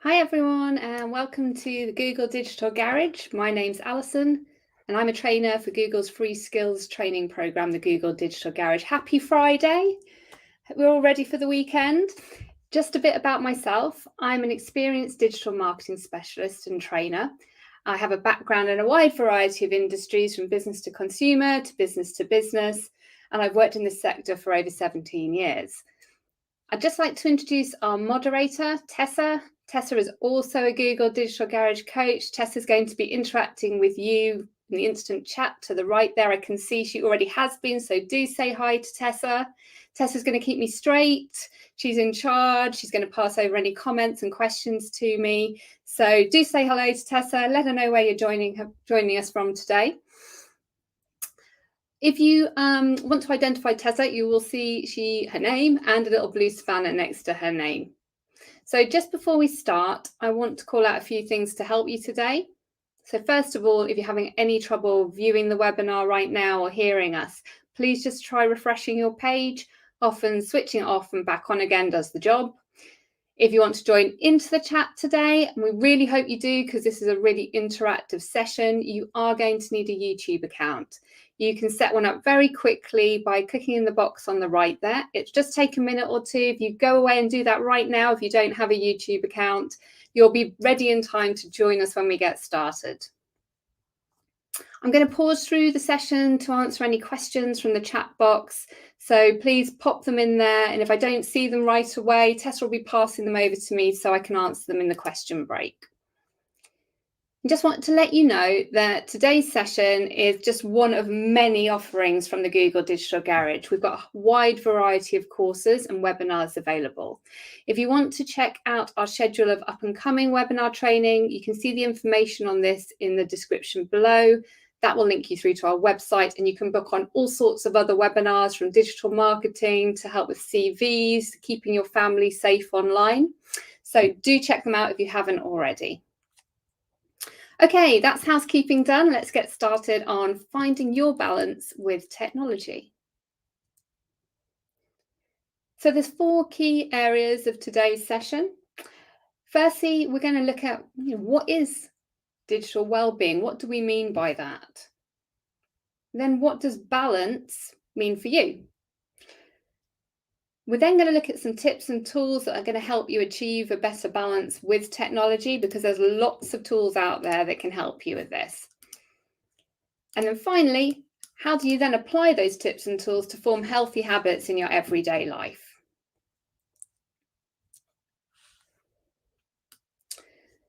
Hi everyone, and welcome to the Google Digital Garage. My name's Alison, and I'm a trainer for Google's free skills training program, the Google Digital Garage. Happy Friday! We're all ready for the weekend. Just a bit about myself. I'm an experienced digital marketing specialist and trainer. I have a background in a wide variety of industries, from business to consumer to business, and I've worked in this sector for over 17 years. I'd just like to introduce our moderator, Tessa. Tessa is also a Google Digital Garage coach. Tessa's going to be interacting with you in the instant chat to the right there. I can see she already has been, so do say hi to Tessa. Tessa's going to keep me straight. She's in charge. She's going to pass over any comments and questions to me. So do say hello to Tessa. Let her know where you're joining us from today. If you want to identify Tessa, you will see her name and a little blue spanner next to her name. So just before we start, I want to call out a few things to help you today. So first of all, if you're having any trouble viewing the webinar right now or hearing us, please just try refreshing your page. Often switching it off and back on again does the job. If you want to join into the chat today, and we really hope you do because this is a really interactive session, you are going to need a YouTube account. You can set one up very quickly by clicking in the box on the right there. It's just take a minute or two. If you go away and do that right now, if you don't have a YouTube account, you'll be ready in time to join us when we get started. I'm going to pause through the session to answer any questions from the chat box. So please pop them in there. And if I don't see them right away, Tessa will be passing them over to me so I can answer them in the question break. I just want to let you know that today's session is just one of many offerings from the Google Digital Garage. We've got a wide variety of courses and webinars available. If you want to check out our schedule of up and coming webinar training, you can see the information on this in the description below. That will link you through to our website, and you can book on all sorts of other webinars, from digital marketing to help with CVs, keeping your family safe online. So do check them out if you haven't already. Okay, that's housekeeping done. Let's get started on finding your balance with technology. So there's 4 key areas of today's session. Firstly, we're going to look at what is digital well-being? What do we mean by that? Then what does balance mean for you? We're then going to look at some tips and tools that are going to help you achieve a better balance with technology, because there's lots of tools out there that can help you with this. And then finally, how do you then apply those tips and tools to form healthy habits in your everyday life?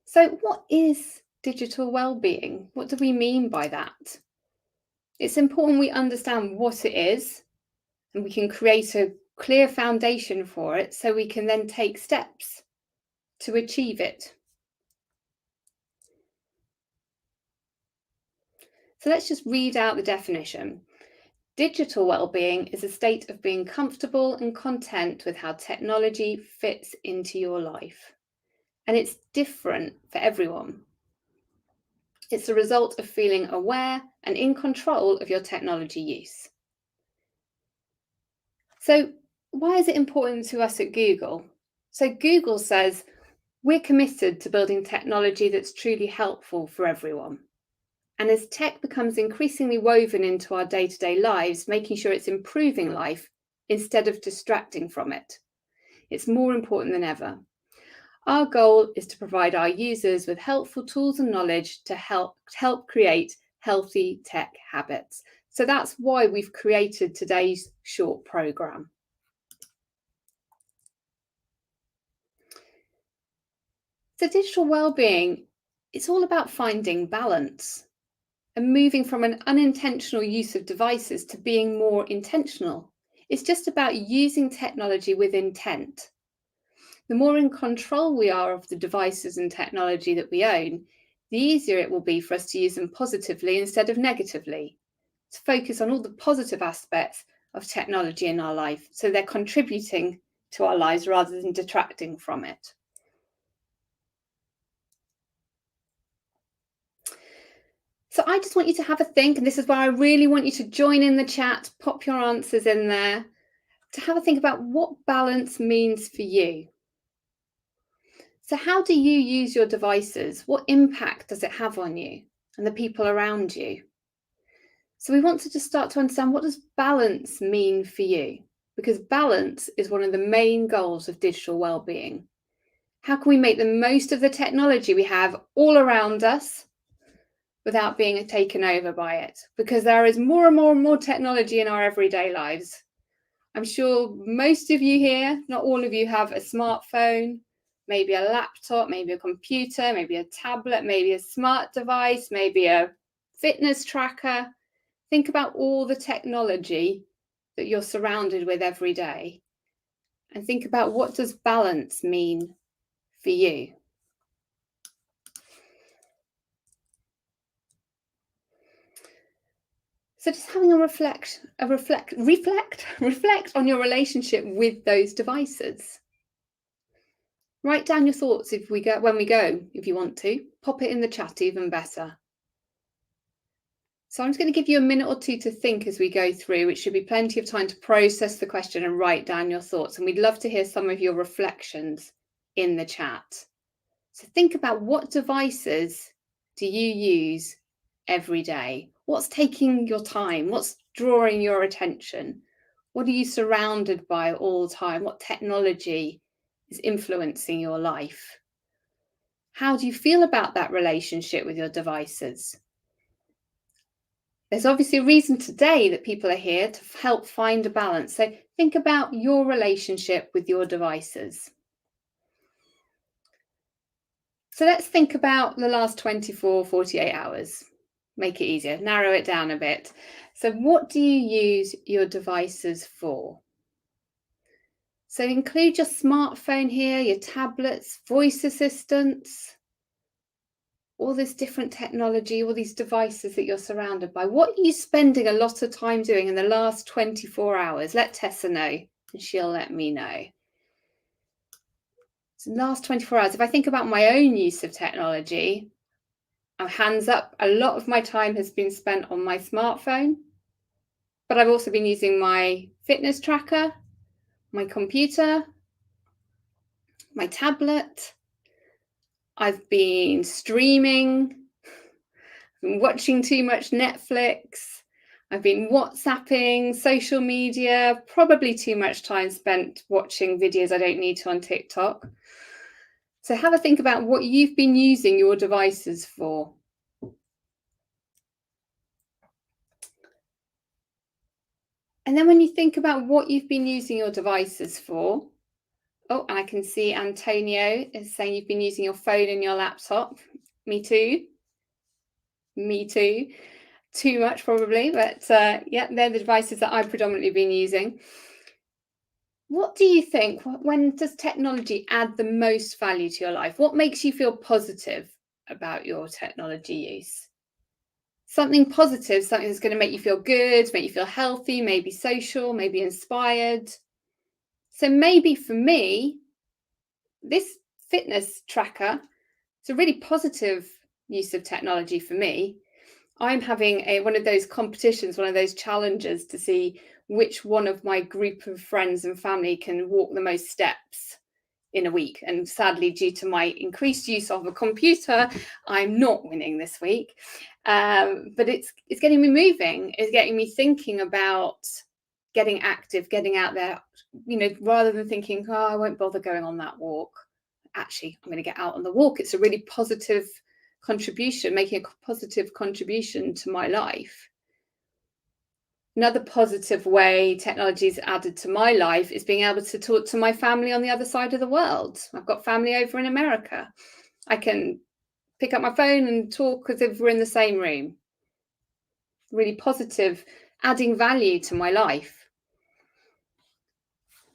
So what is digital well-being? What do we mean by that? It's important we understand what it is, and we can create a clear foundation for it so we can then take steps to achieve it. So let's just read out the definition. Digital well-being is a state of being comfortable and content with how technology fits into your life. And it's different for everyone. It's the result of feeling aware and in control of your technology use. So why is it important to us at Google? So Google says we're committed to building technology that's truly helpful for everyone. And as tech becomes increasingly woven into our day-to-day lives, making sure it's improving life instead of distracting from it, it's more important than ever. Our goal is to provide our users with helpful tools and knowledge to help create healthy tech habits. So that's why we've created today's short program. So digital well-being, it's all about finding balance and moving from an unintentional use of devices to being more intentional. It's just about using technology with intent. The more in control we are of the devices and technology that we own, the easier it will be for us to use them positively instead of negatively. To focus on all the positive aspects of technology in our life, so they're contributing to our lives rather than detracting from it. So I just want you to have a think, and this is where I really want you to join in the chat, pop your answers in there, to have a think about what balance means for you. So how do you use your devices? What impact does it have on you and the people around you? So we want to just start to understand, what does balance mean for you? Because balance is one of the main goals of digital well-being. How can we make the most of the technology we have all around us without being taken over by it? Because there is more and more and more technology in our everyday lives. I'm sure most of you here, not all of you, have a smartphone, maybe a laptop, maybe a computer, maybe a tablet, maybe a smart device, maybe a fitness tracker. Think about all the technology that you're surrounded with every day, and think about, what does balance mean for you? So just having a reflect on your relationship with those devices. Write down your thoughts when we go, if you want to. Pop it in the chat, even better. So I'm just going to give you a minute or two to think as we go through, which should be plenty of time to process the question and write down your thoughts. And we'd love to hear some of your reflections in the chat. So think about, what devices do you use every day? What's taking your time? What's drawing your attention? What are you surrounded by all the time? What technology is influencing your life? How do you feel about that relationship with your devices? There's obviously a reason today that people are here to help find a balance. So think about your relationship with your devices. So let's think about the last 24, 48 hours. Make it easier, narrow it down a bit. So what do you use your devices for? So include your smartphone here, your tablets, voice assistants, all this different technology, all these devices that you're surrounded by. What are you spending a lot of time doing in the last 24 hours? Let Tessa know, and she'll let me know. So last 24 hours, if I think about my own use of technology, hands up, a lot of my time has been spent on my smartphone, but I've also been using my fitness tracker, my computer, my tablet. I've been streaming, been watching too much Netflix. I've been WhatsApping, social media, probably too much time spent watching videos I don't need to on TikTok. So have a think about what you've been using your devices for. And then when you think about what you've been using your devices for, oh, and I can see Antonio is saying you've been using your phone and your laptop. Me too. Me too. Too much probably, but yeah, they're the devices that I've predominantly been using. What do you think? When does technology add the most value to your life? What makes you feel positive about your technology use? Something positive, something that's going to make you feel good, make you feel healthy, maybe social, maybe inspired. So maybe for me, this fitness tracker, it's a really positive use of technology for me. I'm having one of those competitions, one of those challenges to see which one of my group of friends and family can walk the most steps in a week. And sadly, due to my increased use of a computer, I'm not winning this week. But it's getting me moving. It's getting me thinking about getting active, getting out there, rather than thinking, oh, I won't bother going on that walk. Actually, I'm going to get out on the walk. It's a really positive contribution, making a positive contribution to my life. Another positive way technology is added to my life is being able to talk to my family on the other side of the world. I've got family over in America. I can pick up my phone and talk as if we're in the same room. Really positive, adding value to my life.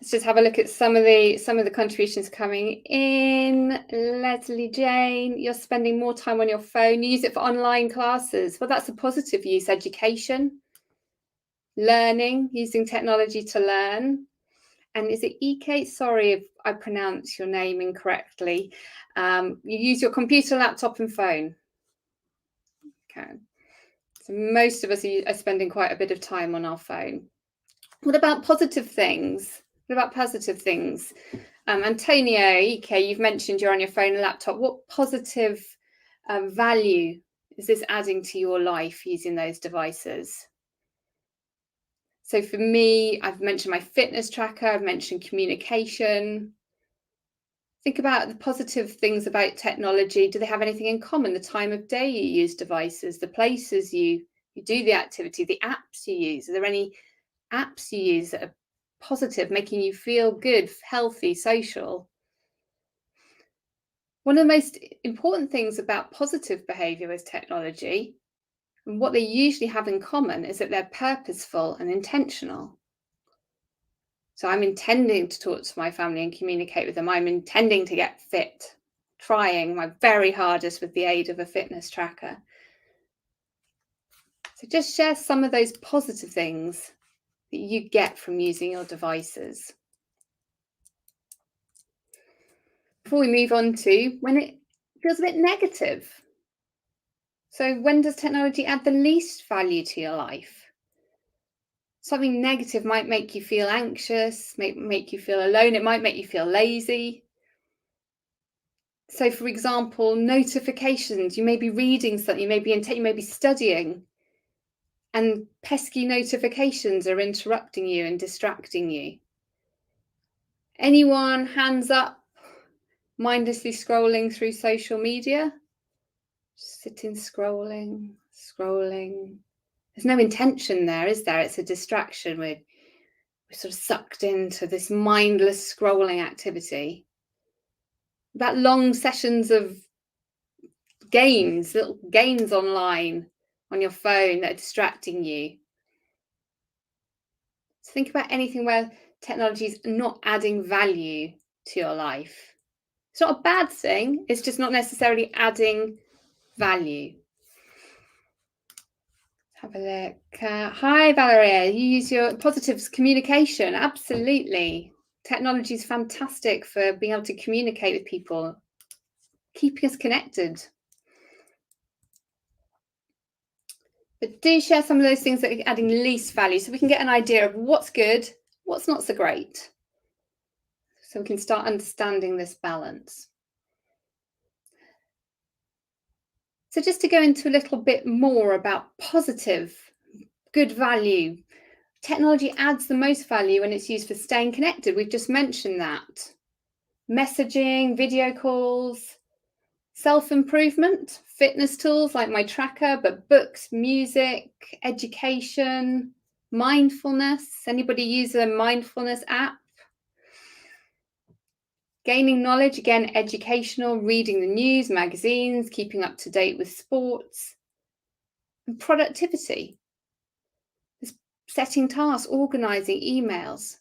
Let's just have a look at some of the contributions coming in. Leslie Jane, you're spending more time on your phone. You use it for online classes. Well, that's a positive use. Education, learning, using technology to learn. And is it EK? Sorry if I pronounce your name incorrectly. You use your computer, laptop, and phone. Okay. So most of us are spending quite a bit of time on our phone. What about positive things? What about positive things? Antonio, Ike, you've mentioned you're on your phone and laptop. What positive value is this adding to your life using those devices? So for me, I've mentioned my fitness tracker, I've mentioned communication. Think about the positive things about technology. Do they have anything in common? The time of day you use devices, the places you do the activity, the apps you use. Are there any apps you use that are positive, making you feel good, healthy, social? One of the most important things about positive behavior with technology, and what they usually have in common, is that they're purposeful and intentional. So I'm intending to talk to my family and communicate with them. I'm intending to get fit, trying my very hardest with the aid of a fitness tracker. So just share some of those positive things that you get from using your devices. Before we move on to when it feels a bit negative. So when does technology add the least value to your life? Something negative might make you feel anxious, make you feel alone. It might make you feel lazy. So, for example, notifications. You may be reading something, you may be studying, and pesky notifications are interrupting you and distracting you. Anyone, hands up, mindlessly scrolling through social media? Just sitting, scrolling. There's no intention there, is there? It's a distraction. We're sort of sucked into this mindless scrolling activity. About long sessions of little games online on your phone that are distracting you. So think about anything where technology is not adding value to your life. It's not a bad thing, it's just not necessarily adding value. Have a look. Hi, Valeria. You use your positives communication. Absolutely. Technology is fantastic for being able to communicate with people, keeping us connected. But do share some of those things that are adding least value so we can get an idea of what's good, what's not so great. So we can start understanding this balance. So just to go into a little bit more about positive, good value. Technology adds the most value when it's used for staying connected. We've just mentioned that. Messaging, video calls, self-improvement, fitness tools like my tracker, but books, music, education, mindfulness. Anybody use a mindfulness app? Gaining knowledge, again, educational, reading the news, magazines, keeping up to date with sports. And productivity, setting tasks, organising emails.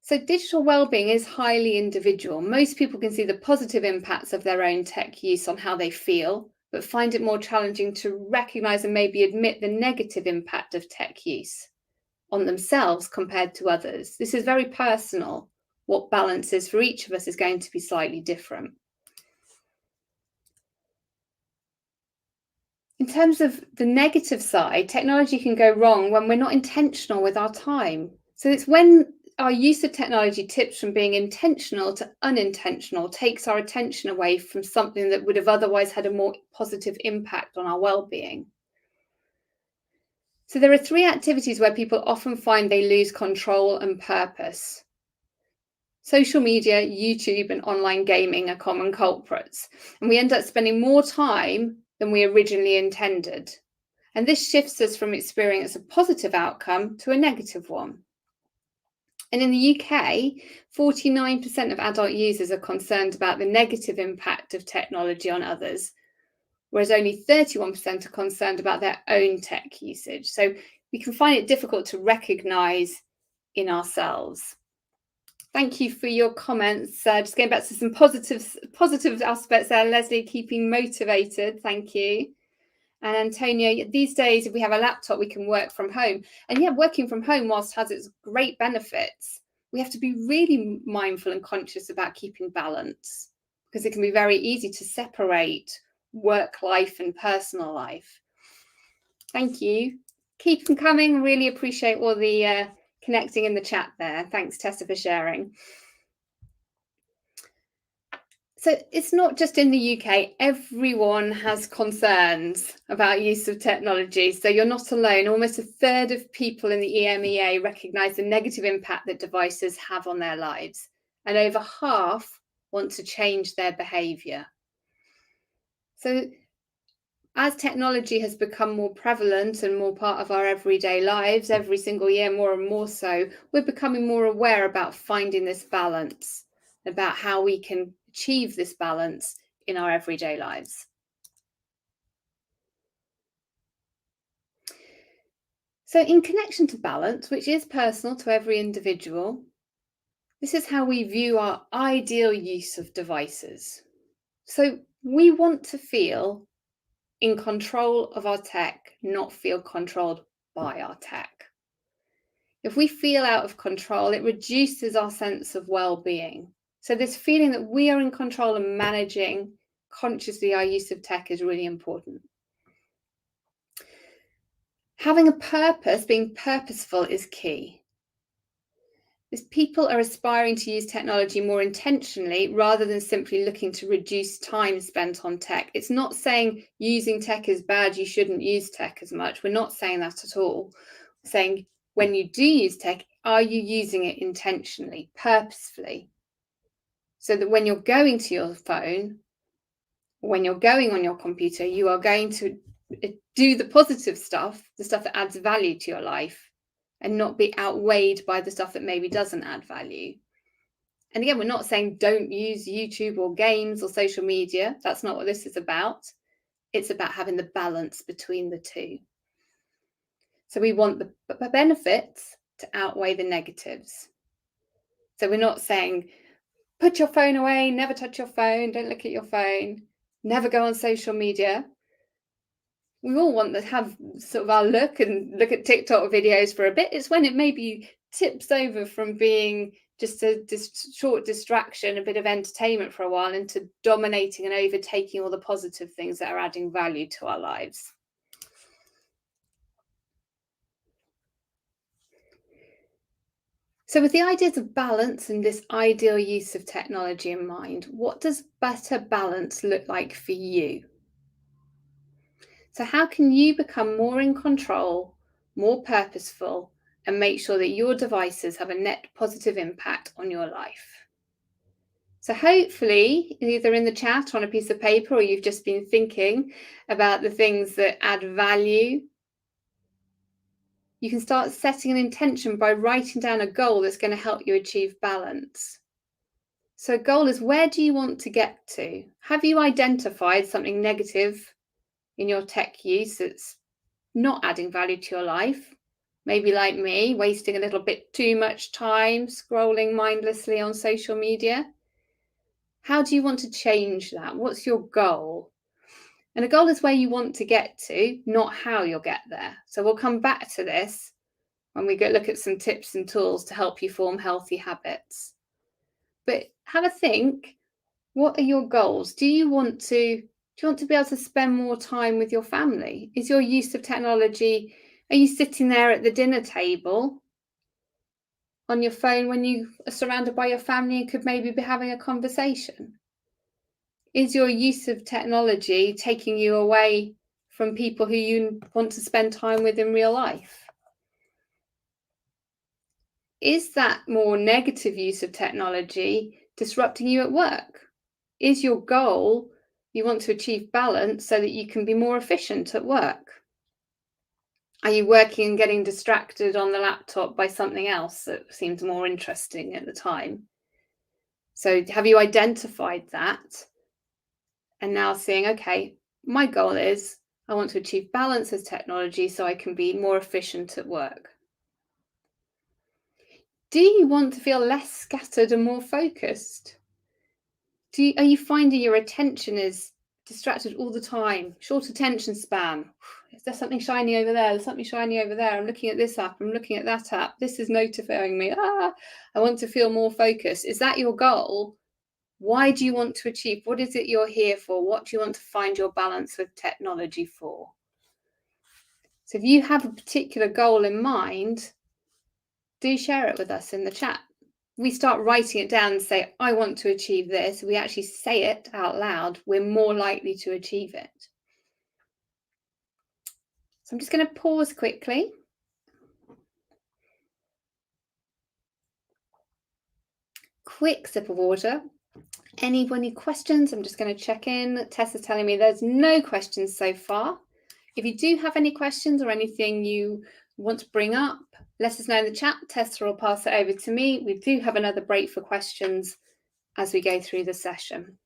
So digital well-being is highly individual. Most people can see the positive impacts of their own tech use on how they feel, but find it more challenging to recognise and maybe admit the negative impact of tech use on themselves compared to others. This is very personal. What balance is for each of us is going to be slightly different. In terms of the negative side, technology can go wrong when we're not intentional with our time. So it's when our use of technology tips from being intentional to unintentional, takes our attention away from something that would have otherwise had a more positive impact on our well-being. So there are 3 activities where people often find they lose control and purpose. Social media, YouTube, and online gaming are common culprits, and we end up spending more time than we originally intended. And this shifts us from experience a positive outcome to a negative one. And in the UK, 49% of adult users are concerned about the negative impact of technology on others, whereas only 31% are concerned about their own tech usage. So we can find it difficult to recognise in ourselves. Thank you for your comments. Just going back to some positive aspects there, Leslie, keeping motivated. Thank you. And Antonio, these days, if we have a laptop, we can work from home. And yeah, working from home, whilst has its great benefits, we have to be really mindful and conscious about keeping balance, because it can be very easy to separate work life and personal life. Thank you. Keep them coming. Really appreciate all the connecting in the chat there. Thanks, Tessa, for sharing. So it's not just in the UK, everyone has concerns about use of technology. So you're not alone. Almost a third of people in the EMEA recognise the negative impact that devices have on their lives. And over half want to change their behaviour. So as technology has become more prevalent and more part of our everyday lives, every single year, more and more so, we're becoming more aware about finding this balance, about how we can achieve this balance in our everyday lives. So, in connection to balance, which is personal to every individual, this is how we view our ideal use of devices. So, we want to feel in control of our tech, not feel controlled by our tech. If we feel out of control, it reduces our sense of well-being. So this feeling that we are in control and managing consciously our use of tech is really important. Having a purpose, being purposeful, is key. As people are aspiring to use technology more intentionally rather than simply looking to reduce time spent on tech. It's not saying using tech is bad, you shouldn't use tech as much. We're not saying that at all. We're saying when you do use tech, are you using it intentionally, purposefully? So that when you're going to your phone, when you're going on your computer, you are going to do the positive stuff, the stuff that adds value to your life, and not be outweighed by the stuff that maybe doesn't add value. And again, we're not saying don't use YouTube or games or social media. That's not what this is about. It's about having the balance between the two. So we want the benefits to outweigh the negatives. So we're not saying put your phone away, never touch your phone, don't look at your phone, never go on social media. We all want to have sort of our look and look at TikTok videos for a bit. It's when it maybe tips over from being just a short distraction, a bit of entertainment for a while, into dominating and overtaking all the positive things that are adding value to our lives. So with the ideas of balance and this ideal use of technology in mind, what does better balance look like for you? So how can you become more in control, more purposeful, and make sure that your devices have a net positive impact on your life? So hopefully, either in the chat or on a piece of paper, or you've just been thinking about the things that add value, you can start setting an intention by writing down a goal that's going to help you achieve balance. So a goal is, where do you want to get to? Have you identified something negative in your tech use that's not adding value to your life? Maybe like me, wasting a little bit too much time scrolling mindlessly on social media. How do you want to change that? What's your goal? And a goal is where you want to get to, not how you'll get there. So we'll come back to this when we go look at some tips and tools to help you form healthy habits. But have a think, what are your goals? Do you want to be able to spend more time with your family? Is your use of technology, are you sitting there at the dinner table on your phone when you are surrounded by your family and could maybe be having a conversation? Is your use of technology taking you away from people who you want to spend time with in real life? Is that more negative use of technology disrupting you at work? Is your goal you want to achieve balance so that you can be more efficient at work? Are you working and getting distracted on the laptop by something else that seems more interesting at the time? So have you identified that? And now seeing, okay, my goal is I want to achieve balance with technology so I can be more efficient at work. Do you want to feel less scattered and more focused? Are you finding your attention is distracted all the time? Short attention span. Is there something shiny over there? There's something shiny over there. I'm looking at this app. I'm looking at that app. This is notifying me. I want to feel more focused. Is that your goal? Why do you want to achieve? What is it you're here for? What do you want to find your balance with technology for? So if you have a particular goal in mind, do share it with us in the chat. we start writing it down and say, I want to achieve this, we actually say it out loud, we're more likely to achieve it. So I'm just going to pause quickly. Quick sip of water. Any questions? I'm just going to check in. Tessa's telling me there's no questions so far. If you do have any questions or anything you want to bring up, let us know in the chat. Tessa will pass it over to me. We do have another break for questions as we go through the session.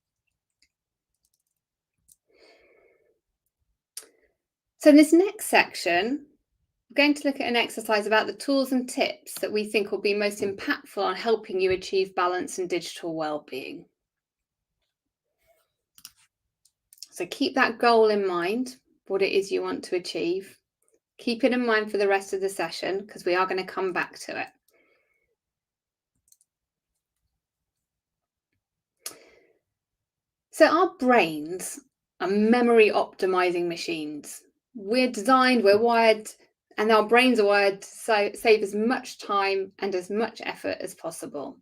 So in this next section, we're going to look at an exercise about the tools and tips that we think will be most impactful on helping you achieve balance and digital well-being. So keep that goal in mind, what it is you want to achieve. Keep it in mind for the rest of the session because we are going to come back to it. So our brains are memory optimizing machines. We're designed, we're wired, and our brains are wired to save as much time and as much effort as possible.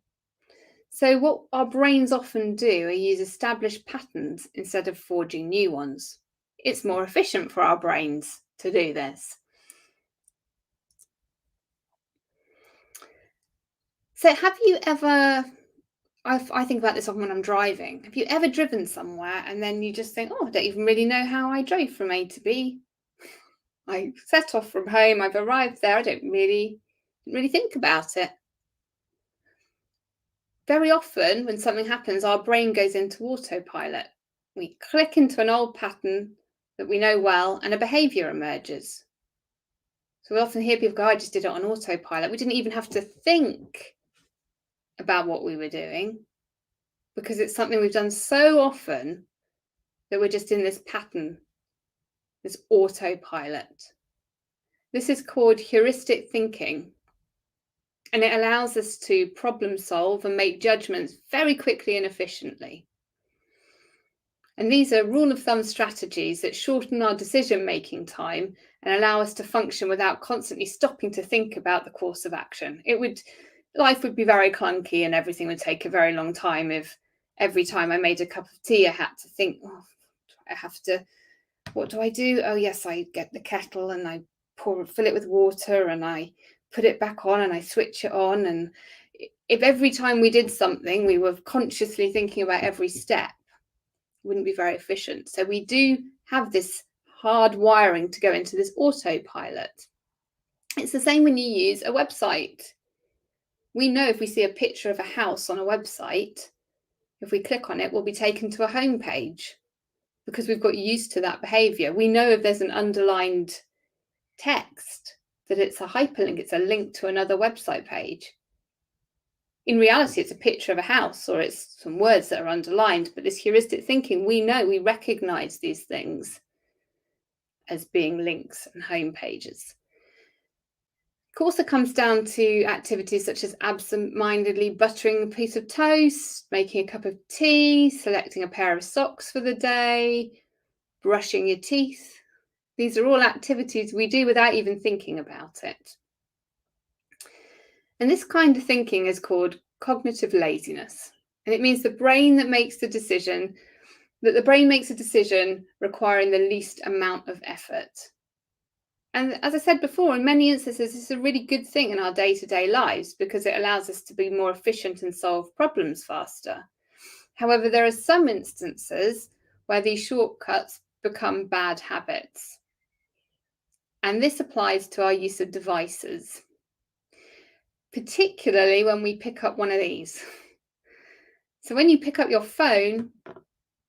So what our brains often do are use established patterns instead of forging new ones. It's more efficient for our brains to do this. So have you ever, I think about this often when I'm driving, have you ever driven somewhere and then you just think, oh, I don't even really know how I drove from A to B. I set off from home, I've arrived there, I didn't really think about it. Very often when something happens, our brain goes into autopilot. We click into an old pattern that we know well and a behaviour emerges. So we often hear people go, I just did it on autopilot. We didn't even have to think about what we were doing because it's something we've done so often that we're just in this pattern, this autopilot. This is called heuristic thinking, and it allows us to problem solve and make judgments very quickly and efficiently. And these are rule of thumb strategies that shorten our decision-making time and allow us to function without constantly stopping to think about the course of action. Life would be very clunky and everything would take a very long time if every time I made a cup of tea, I had to think, what do I do? Oh yes, I get the kettle and I fill it with water and I put it back on and I switch it on. And if every time we did something, we were consciously thinking about every step, it wouldn't be very efficient. So we do have this hard wiring to go into this autopilot. It's the same when you use a website. We know if we see a picture of a house on a website, if we click on it, we'll be taken to a home page because we've got used to that behavior. We know if there's an underlined text that it's a hyperlink, it's a link to another website page. In reality, it's a picture of a house or it's some words that are underlined, but this heuristic thinking, we recognize these things as being links and home pages. Of course, it comes down to activities such as absent-mindedly buttering a piece of toast, making a cup of tea, selecting a pair of socks for the day, brushing your teeth. These are all activities we do without even thinking about it. And this kind of thinking is called cognitive laziness. And it means the brain makes a decision requiring the least amount of effort. And as I said before, in many instances, this is a really good thing in our day-to-day lives because it allows us to be more efficient and solve problems faster. However, there are some instances where these shortcuts become bad habits. And this applies to our use of devices, particularly when we pick up one of these. So when you pick up your phone,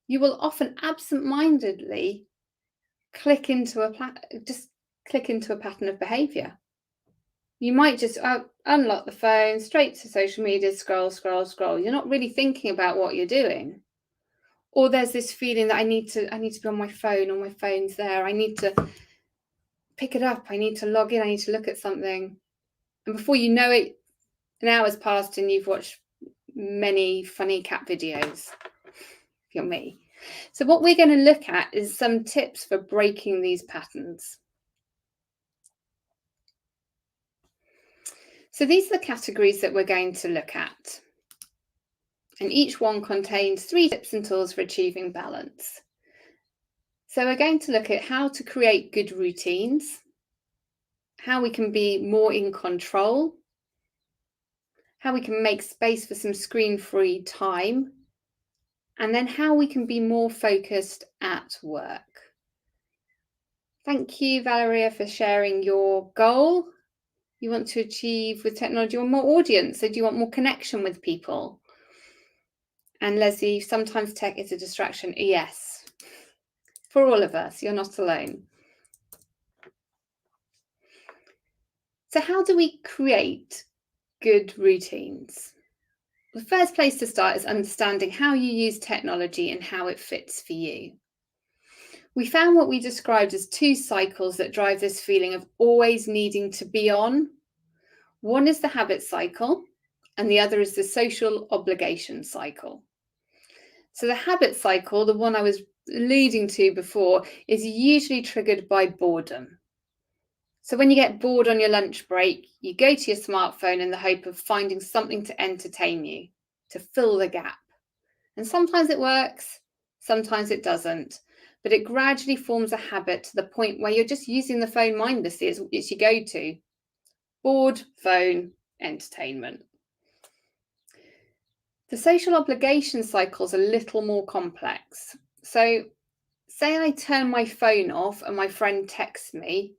you will often absent-mindedly click into a pattern of behavior. You might just unlock the phone, straight to social media, scroll. You're not really thinking about what you're doing. Or there's this feeling that I need to be on my phone, or my phone's there. I need to pick it up. I need to log in. I need to look at something. And before you know it, an hour's passed and you've watched many funny cat videos, if you're me. So what we're going to look at is some tips for breaking these patterns. So these are the categories that we're going to look at. And each one contains 3 tips and tools for achieving balance. So we're going to look at how to create good routines, how we can be more in control, how we can make space for some screen-free time, and then how we can be more focused at work. Thank you, Valeria, for sharing your goal. You want to achieve with technology, you want more audience, so do you want more connection with people? And Leslie, sometimes tech is a distraction. Yes, for all of us, you're not alone. So how do we create good routines? The first place to start is understanding how you use technology and how it fits for you. We found what we described as 2 cycles that drive this feeling of always needing to be on. One is the habit cycle, and the other is the social obligation cycle. So the habit cycle, the one I was alluding to before, is usually triggered by boredom. So when you get bored on your lunch break, you go to your smartphone in the hope of finding something to entertain you, to fill the gap. And sometimes it works, sometimes it doesn't, but it gradually forms a habit to the point where you're just using the phone mindlessly as it's your go-to. Bored, phone, entertainment. The social obligation cycle is a little more complex. So say I turn my phone off and my friend texts me,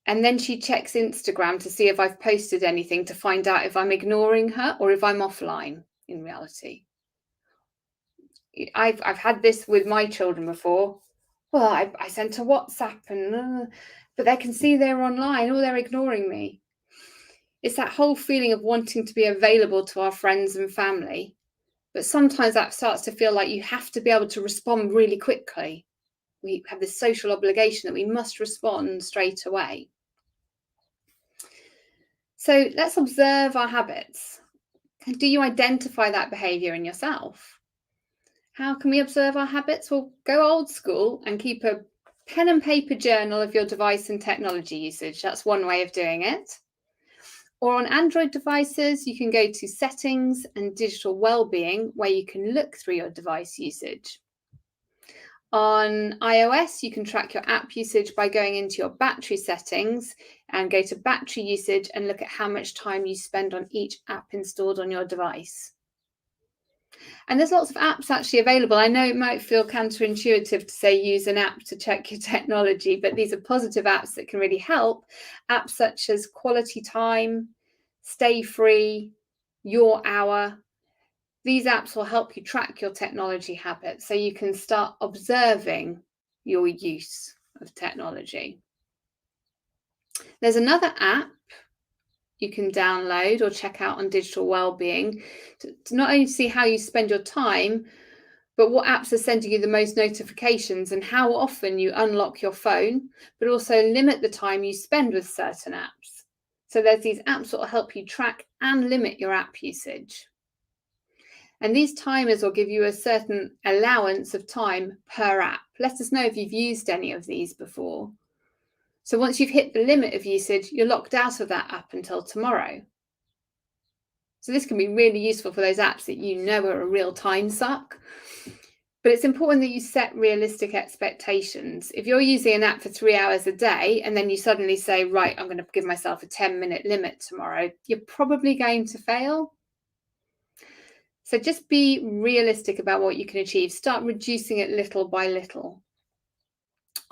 and then she checks Instagram to see if I've posted anything to find out if I'm ignoring her or if I'm offline in reality. I've had this with my children before. Well, I sent a WhatsApp but they can see they're online or they're ignoring me. It's that whole feeling of wanting to be available to our friends and family. But sometimes that starts to feel like you have to be able to respond really quickly. We have this social obligation that we must respond straight away. So let's observe our habits. Do you identify that behavior in yourself? How can we observe our habits? Well, go old school and keep a pen and paper journal of your device and technology usage. That's one way of doing it. Or on Android devices, you can go to Settings and Digital Wellbeing, where you can look through your device usage. On iOS, you can track your app usage by going into your battery settings and go to battery usage and look at how much time you spend on each app installed on your device. And there's lots of apps actually available. I know it might feel counterintuitive to say use an app to check your technology, but these are positive apps that can really help. Apps such as Quality Time, Stay Free, Your Hour. These apps will help you track your technology habits so you can start observing your use of technology. There's another app you can download or check out on Digital Wellbeing to not only see how you spend your time, but what apps are sending you the most notifications and how often you unlock your phone, but also limit the time you spend with certain apps. So there's these apps that will help you track and limit your app usage. And these timers will give you a certain allowance of time per app. Let us know if you've used any of these before. So once you've hit the limit of usage, you're locked out of that app until tomorrow. So this can be really useful for those apps that you know are a real time suck. But it's important that you set realistic expectations. If you're using an app for 3 hours a day and then you suddenly say, right, I'm going to give myself a 10-minute limit tomorrow, you're probably going to fail. So just be realistic about what you can achieve. Start reducing it little by little.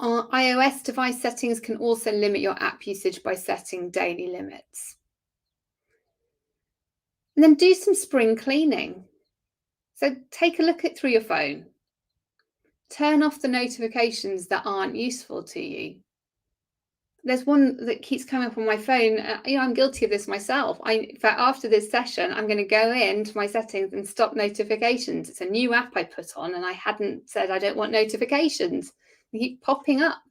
Our iOS device settings can also limit your app usage by setting daily limits. And then do some spring cleaning. So take a look through your phone. Turn off the notifications that aren't useful to you. There's one that keeps coming up on my phone. I'm guilty of this myself. In fact, after this session, I'm going to go into my settings and stop notifications. It's a new app I put on and I hadn't said I don't want notifications. They keep popping up.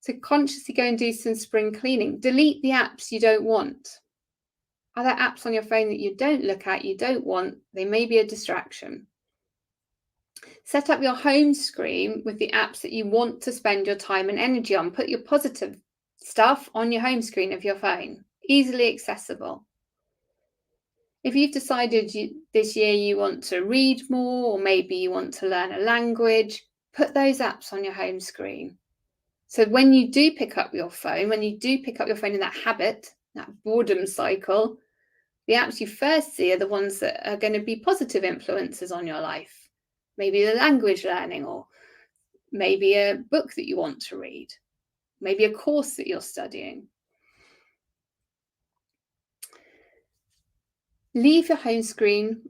So consciously go and do some spring cleaning. Delete the apps you don't want. Are there apps on your phone that you don't look at, you don't want? They may be a distraction. Set up your home screen with the apps that you want to spend your time and energy on. Put your positive stuff on your home screen of your phone. easily accessible. If you've decided this year you want to read more, or maybe you want to learn a language, put those apps on your home screen. So when you do pick up your phone, in that habit, that boredom cycle, the apps you first see are the ones that are going to be positive influences on your life. Maybe the language learning, or maybe a book that you want to read, maybe a course that you're studying. Leave your home screen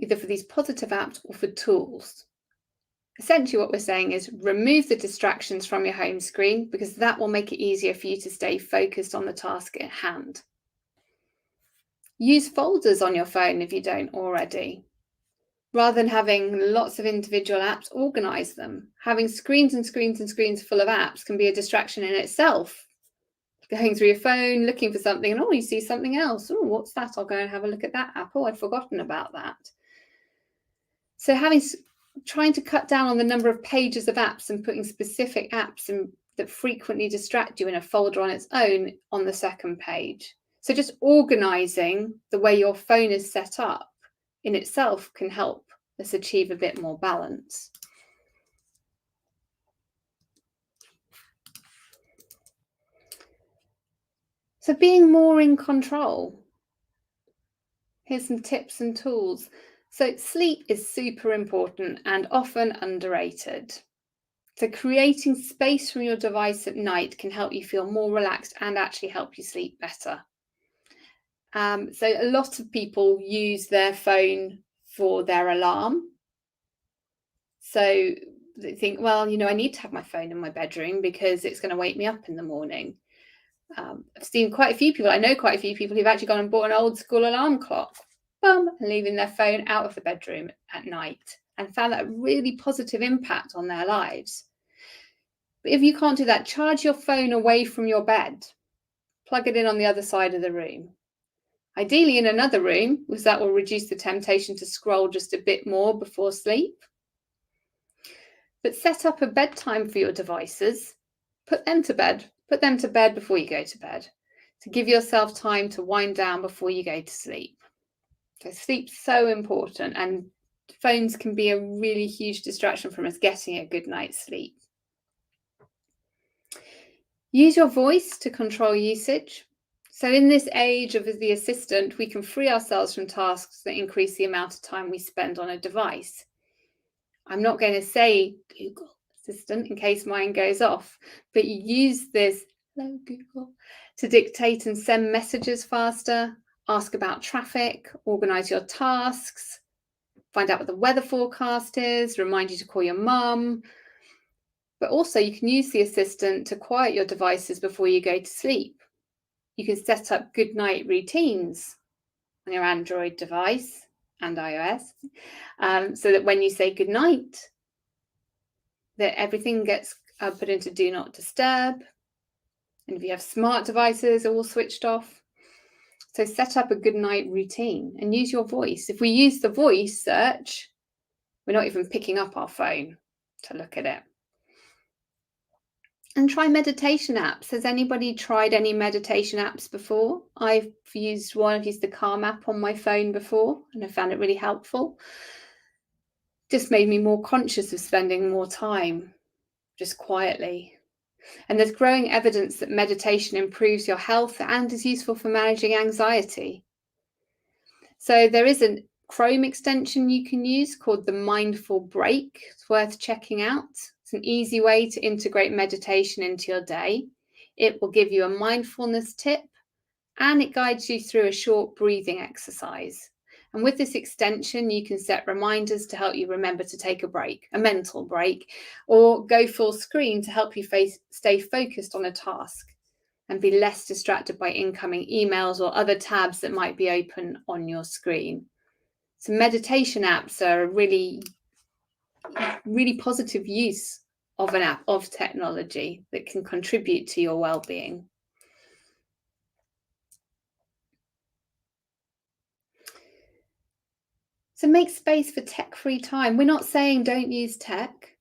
either for these positive apps or for tools. Essentially what we're saying is remove the distractions from your home screen, because that will make it easier for you to stay focused on the task at hand. Use folders on your phone if you don't already. Rather than having lots of individual apps, organize them. Having screens and screens and screens full of apps can be a distraction in itself. Going through your phone, looking for something, and you see something else. Oh, what's that? I'll go and have a look at that app. Oh, I'd forgotten about that. So trying to cut down on the number of pages of apps and putting specific apps that frequently distract you in a folder on its own on the second page. So just organizing the way your phone is set up in itself can help us achieve a bit more balance. So being more in control. Here's some tips and tools. So sleep is super important and often underrated. So creating space from your device at night can help you feel more relaxed and actually help you sleep better. So a lot of people use their phone for their alarm. So they think, well, I need to have my phone in my bedroom because it's going to wake me up in the morning. I've seen quite a few people, I know quite a few people who've actually gone and bought an old school alarm clock, and leaving their phone out of the bedroom at night, and found that a really positive impact on their lives. But if you can't do that, charge your phone away from your bed. Plug it in on the other side of the room. Ideally in another room, because that will reduce the temptation to scroll just a bit more before sleep. But set up a bedtime for your devices. Put them to bed. Put them to bed before you go to bed, to give yourself time to wind down before you go to sleep. So sleep's so important, and phones can be a really huge distraction from us getting a good night's sleep. Use your voice to control usage. So in this age of the assistant, we can free ourselves from tasks that increase the amount of time we spend on a device. I'm not going to say Google Assistant in case mine goes off, but you use this, hello Google, to dictate and send messages faster, ask about traffic, organise your tasks, find out what the weather forecast is, remind you to call your mum. But also you can use the assistant to quiet your devices before you go to sleep. You can set up good night routines on your Android device and iOS, so that when you say good night, that everything gets put into do not disturb. And if you have smart devices, all switched off. So set up a good night routine and use your voice. If we use the voice search, we're not even picking up our phone to look at it. And try meditation apps. Has anybody tried any meditation apps before? I've used the Calm app on my phone before, and I found it really helpful. Just made me more conscious of spending more time just quietly. And there's growing evidence that meditation improves your health and is useful for managing anxiety. So there is a Chrome extension you can use called the Mindful Break. It's worth checking out. It's an easy way to integrate meditation into your day. It will give you a mindfulness tip, and it guides you through a short breathing exercise. And with this extension, you can set reminders to help you remember to take a break, a mental break, or go full screen to help you stay focused on a task and be less distracted by incoming emails or other tabs that might be open on your screen. So meditation apps are a really, really positive use of an app, of technology, that can contribute to your well-being. So make space for tech-free time. We're not saying don't use tech,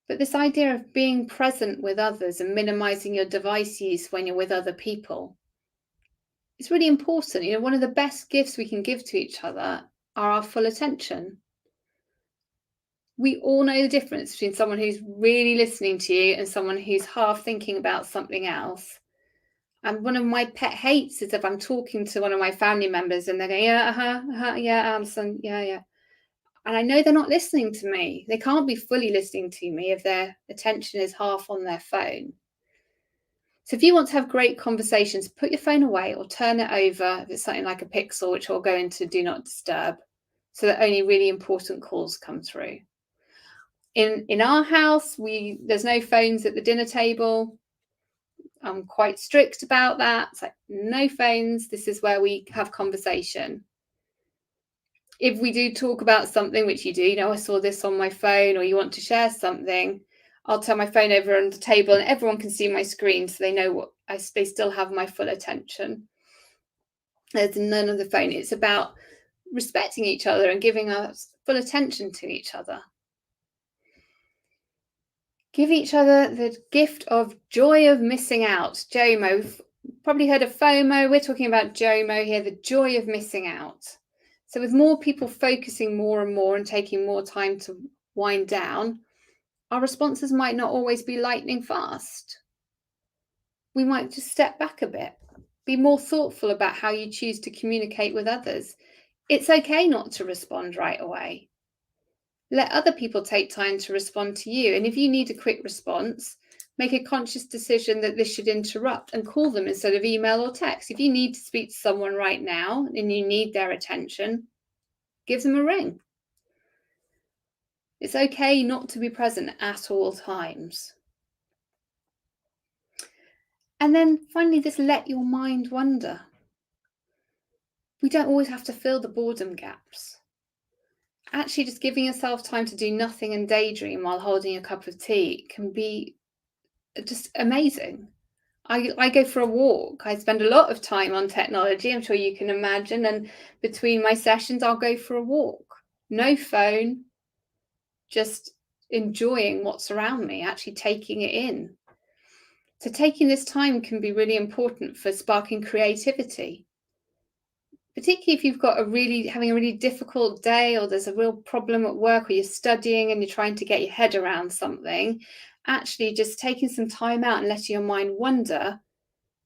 but this idea of being present with others and minimizing your device use when you're with other people. It's really important. One of the best gifts we can give to each other are our full attention. We all know the difference between someone who's really listening to you and someone who's half thinking about something else. And one of my pet hates is if I'm talking to one of my family members and they're going, yeah, yeah, Alison, yeah. And I know they're not listening to me. They can't be fully listening to me if their attention is half on their phone. So if you want to have great conversations, put your phone away or turn it over if it's something like a Pixel, which will go into Do Not Disturb, so that only really important calls come through. In our house, there's no phones at the dinner table. I'm quite strict about that. It's like, no phones. This is where we have conversation. If we do talk about something, which you do, I saw this on my phone, or you want to share something, I'll turn my phone over on the table and everyone can see my screen, so they know they still have my full attention. There's none of the phone. It's about respecting each other and giving us full attention to each other. Give each other the gift of joy of missing out. JOMO. We've probably heard of FOMO. We're talking about JOMO here, the joy of missing out. So with more people focusing more and more and taking more time to wind down, our responses might not always be lightning fast. We might just step back a bit. Be more thoughtful about how you choose to communicate with others. It's okay not to respond right away. Let other people take time to respond to you. And if you need a quick response, make a conscious decision that this should interrupt and call them instead of email or text. If you need to speak to someone right now and you need their attention, give them a ring. It's okay not to be present at all times. And then finally, just let your mind wander. We don't always have to fill the boredom gaps. Actually, just giving yourself time to do nothing and daydream while holding a cup of tea can be just amazing. I go for a walk. I spend a lot of time on technology, I'm sure you can imagine. And between my sessions, I'll go for a walk. No phone, just enjoying what's around me, actually taking it in. So taking this time can be really important for sparking creativity. Particularly if you've got having a really difficult day, or there's a real problem at work, or you're studying and you're trying to get your head around something, actually just taking some time out and letting your mind wander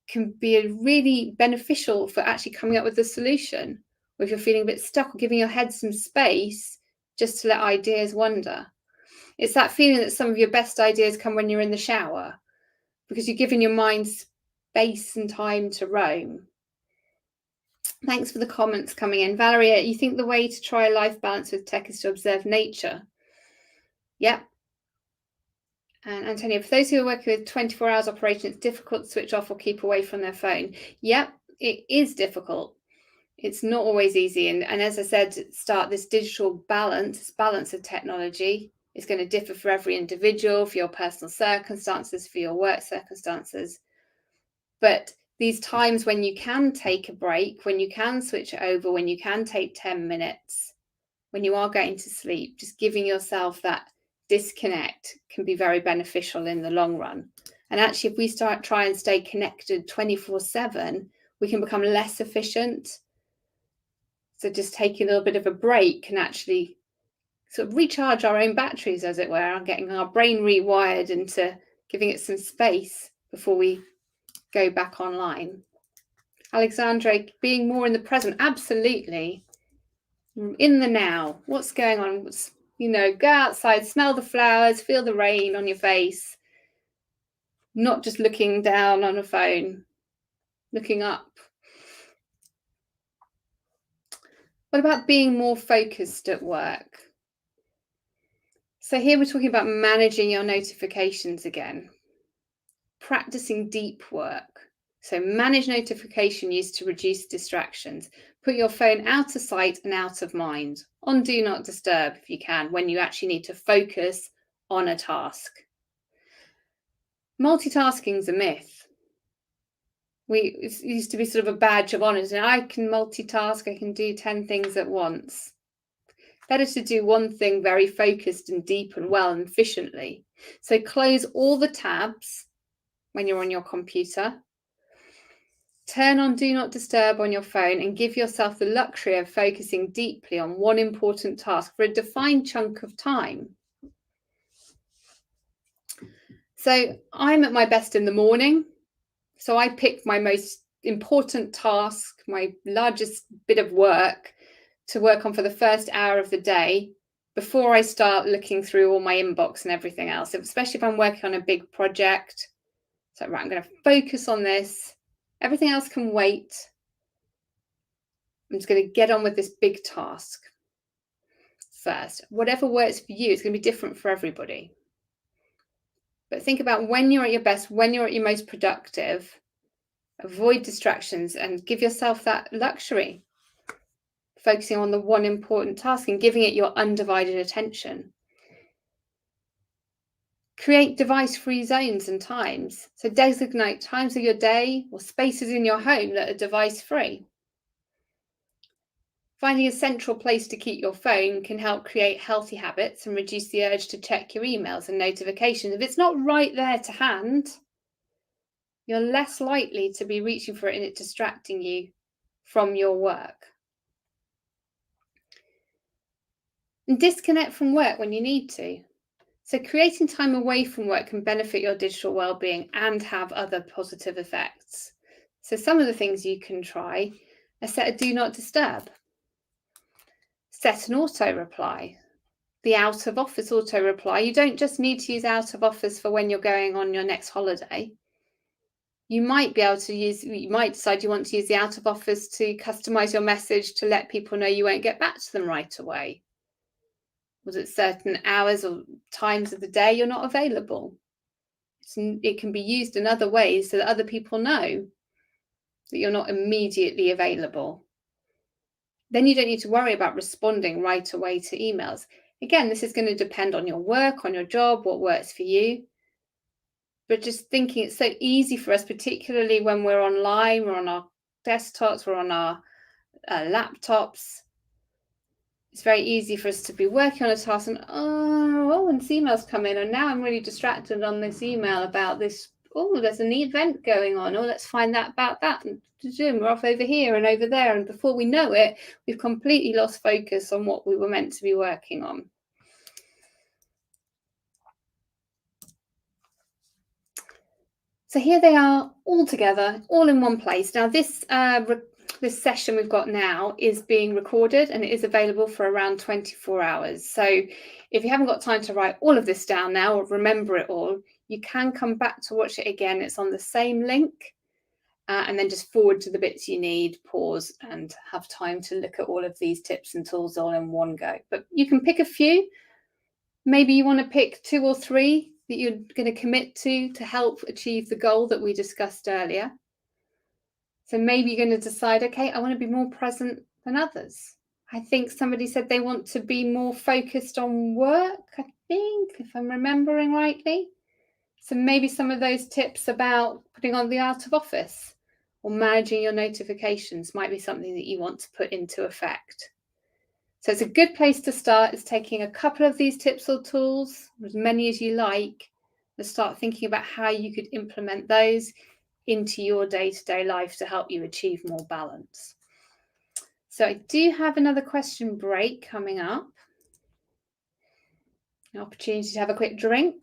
can be really beneficial for actually coming up with a solution. Or if you're feeling a bit stuck, or giving your head some space just to let ideas wander. It's that feeling that some of your best ideas come when you're in the shower, because you're giving your mind space and time to roam. Thanks for the comments coming in. Valeria, you think the way to try life balance with tech is to observe nature? Yep. And Antonio, for those who are working with 24 hours operation, it's difficult to switch off or keep away from their phone. Yep, it is difficult. It's not always easy. And as I said at the start, this digital balance of technology is going to differ for every individual, for your personal circumstances, for your work circumstances. But these times when you can take a break, when you can switch it over, when you can take 10 minutes, when you are going to sleep, just giving yourself that disconnect can be very beneficial in the long run. And actually, if we try and stay connected 24/7, we can become less efficient. So just taking a little bit of a break can actually sort of recharge our own batteries, as it were, and getting our brain rewired into giving it some space before we go back online. Alexandra, being more in the present, absolutely. In the now, what's going on? Go outside, smell the flowers, feel the rain on your face, not just looking down on a phone, looking up. What about being more focused at work? So here we're talking about managing your notifications again, practicing deep work. So manage notification use to reduce distractions. Put your phone out of sight and out of mind. On Do Not Disturb if you can, when you actually need to focus on a task. Multitasking is a myth. It used to be sort of a badge of honour. And I can multitask, I can do 10 things at once. Better to do one thing very focused and deep and well and efficiently. So close all the tabs when you're on your computer. Turn on Do Not Disturb on your phone and give yourself the luxury of focusing deeply on one important task for a defined chunk of time. So I'm at my best in the morning. So I pick my most important task, my largest bit of work to work on for the first hour of the day before I start looking through all my inbox and everything else, especially if I'm working on a big project. So, right, I'm going to focus on this. Everything else can wait. I'm just going to get on with this big task first. Whatever works for you, it's going to be different for everybody. But think about when you're at your best, when you're at your most productive. Avoid distractions and give yourself that luxury, focusing on the one important task and giving it your undivided attention. Create device-free zones and times. So designate times of your day or spaces in your home that are device-free. Finding a central place to keep your phone can help create healthy habits and reduce the urge to check your emails and notifications. If it's not right there to hand, you're less likely to be reaching for it and it distracting you from your work. And disconnect from work when you need to. So creating time away from work can benefit your digital well-being and have other positive effects. So some of the things you can try are set a Do Not Disturb. Set an auto reply. The out of office auto reply. You don't just need to use out of office for when you're going on your next holiday. You might decide you want to use the out of office to customize your message to let people know you won't get back to them right away. Was it certain hours or times of the day you're not available? It can be used in other ways so that other people know that you're not immediately available. Then you don't need to worry about responding right away to emails. Again, this is going to depend on your work, on your job, what works for you. But just thinking it's so easy for us, particularly when we're online, we're on our desktops, we're on our laptops. It's very easy for us to be working on a task and, and this email's come in and now I'm really distracted on this email about this. Oh, there's an event going on. Oh, let's find out about that. And we're off over here and over there. And before we know it, we've completely lost focus on what we were meant to be working on. So here they are all together, all in one place. Now this session we've got now is being recorded and it is available for around 24 hours. So if you haven't got time to write all of this down now or remember it all, you can come back to watch it again. It's on the same link and then just forward to the bits you need, pause and have time to look at all of these tips and tools all in one go. But you can pick a few. Maybe you want to pick 2 or 3 that you're going to commit to help achieve the goal that we discussed earlier. So maybe you're going to decide, okay, I want to be more present than others. I think somebody said they want to be more focused on work, I think, if I'm remembering rightly. So maybe some of those tips about putting on the out of office or managing your notifications might be something that you want to put into effect. So it's a good place to start is taking a couple of these tips or tools, as many as you like, and start thinking about how you could implement those into your day-to-day life to help you achieve more balance. So I do have another question break coming up. An opportunity to have a quick drink.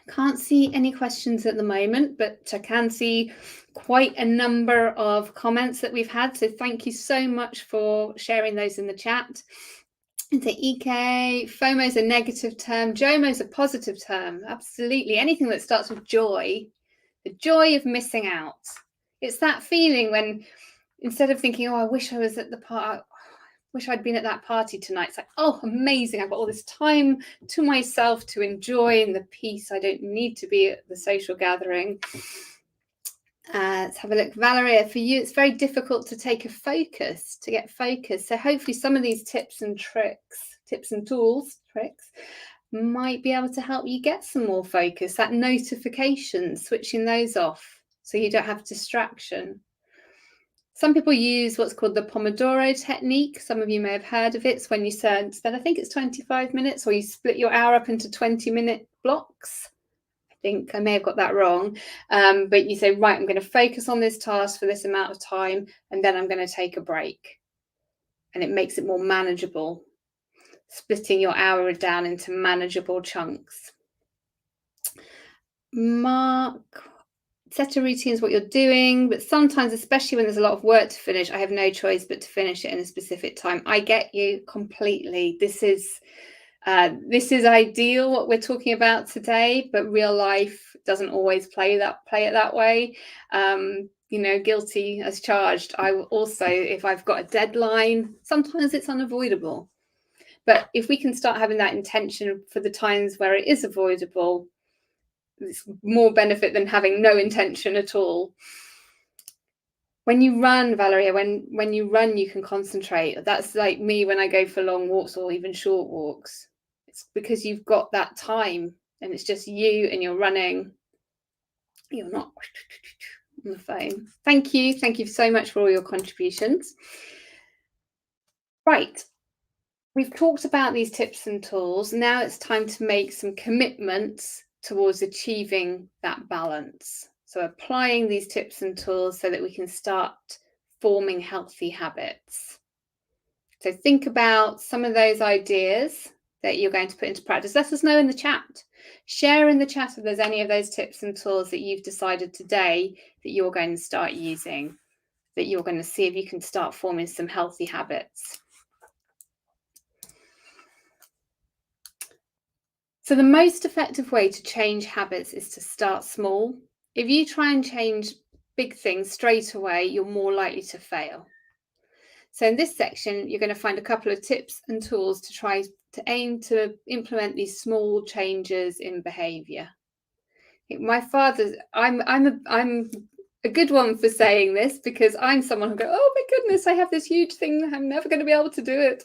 Can't see any questions at the moment, but I can see quite a number of comments that we've had. So thank you so much for sharing those in the chat. And so EK, FOMO is a negative term. JOMO is a positive term. Absolutely. Anything that starts with joy, the joy of missing out. It's that feeling when instead of thinking, oh, I wish I was at the party, wish I'd been at that party tonight. It's like, oh, amazing. I've got all this time to myself to enjoy in the peace. I don't need to be at the social gathering. Let's have a look. Valeria, for you, it's very difficult to get focused. So hopefully some of these tips and tools might be able to help you get some more focus. That notification, switching those off so you don't have distraction. Some people use what's called the Pomodoro Technique. Some of you may have heard of it. It's when you spend, I think it's 25 minutes, or you split your hour up into 20-minute blocks. I think I may have got that wrong. But you say, right, I'm going to focus on this task for this amount of time, and then I'm going to take a break. And it makes it more manageable, splitting your hour down into manageable chunks. Set a routine is what you're doing, but sometimes, especially when there's a lot of work to finish, I have no choice but to finish it in a specific time. I get you completely. This is ideal, what we're talking about today, but real life doesn't always play it that way. Guilty as charged. I will also, if I've got a deadline, sometimes it's unavoidable. But if we can start having that intention for the times where it is avoidable, it's more benefit than having no intention at all. When you run, Valeria, when you run, you can concentrate. That's like me when I go for long walks or even short walks. It's because you've got that time and it's just you and you're running. You're not on the phone. Thank you. Thank you so much for all your contributions. Right. We've talked about these tips and tools. Now it's time to make some commitments towards achieving that balance. So applying these tips and tools so that we can start forming healthy habits. So think about some of those ideas that you're going to put into practice. Let us know in the chat. Share in the chat if there's any of those tips and tools that you've decided today that you're going to start using, that you're going to see if you can start forming some healthy habits. So the most effective way to change habits is to start small. If you try and change big things straight away, you're more likely to fail. So in this section, you're going to find a couple of tips and tools to try to aim to implement these small changes in behavior. My father, I'm a good one for saying this because I'm someone who go, oh my goodness, I have this huge thing, I'm never going to be able to do it.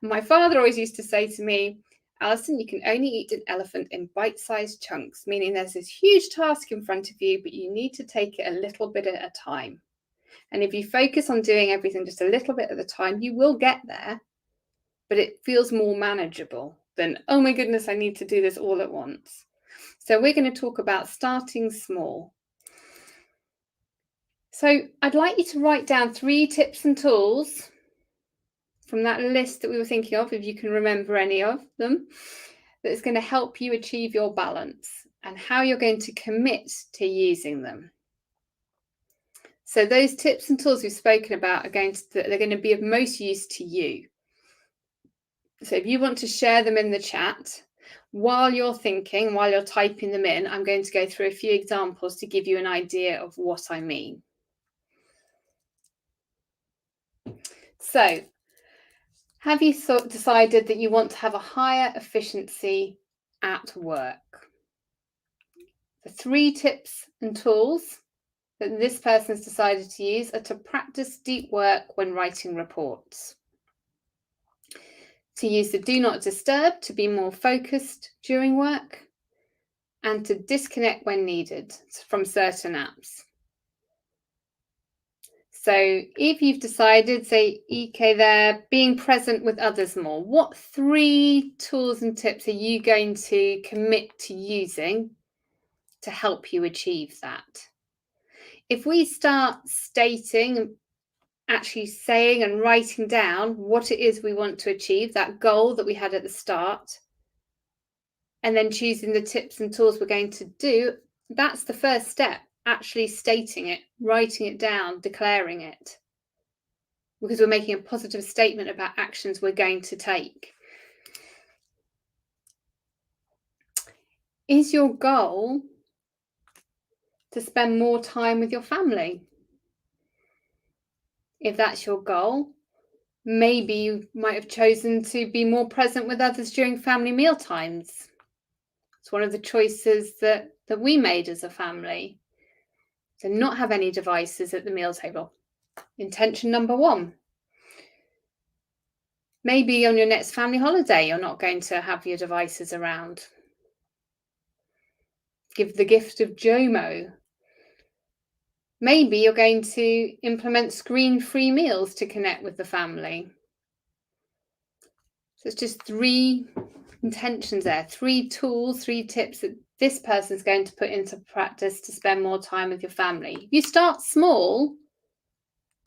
My father always used to say to me, Alison, you can only eat an elephant in bite-sized chunks, meaning there's this huge task in front of you, but you need to take it a little bit at a time. And if you focus on doing everything just a little bit at a time, you will get there, but it feels more manageable than, oh my goodness, I need to do this all at once. So we're going to talk about starting small. So I'd like you to write down 3 tips and tools from that list that we were thinking of, if you can remember any of them, that is going to help you achieve your balance and how you're going to commit to using them. So those tips and tools we've spoken about they're going to be of most use to you. So if you want to share them in the chat, while you're thinking, while you're typing them in, I'm going to go through a few examples to give you an idea of what I mean. So, have you decided that you want to have a higher efficiency at work? The 3 tips and tools that this person's decided to use are to practice deep work when writing reports, to use the do not disturb to be more focused during work, and to disconnect when needed from certain apps. So if you've decided, say, EK there, being present with others more, what 3 tools and tips are you going to commit to using to help you achieve that? If we start stating, actually saying and writing down what it is we want to achieve, that goal that we had at the start, and then choosing the tips and tools we're going to do, that's the first step, actually stating it, writing it down, declaring it. Because we're making a positive statement about actions we're going to take. Is your goal to spend more time with your family? If that's your goal, maybe you might have chosen to be more present with others during family meal times. It's one of the choices that we made as a family. To not have any devices at the meal table. Intention number 1. Maybe on your next family holiday, you're not going to have your devices around. Give the gift of JOMO. Maybe you're going to implement screen-free meals to connect with the family. So it's just 3 intentions there, 3 tools, 3 tips that this person's going to put into practice to spend more time with your family. If you start small,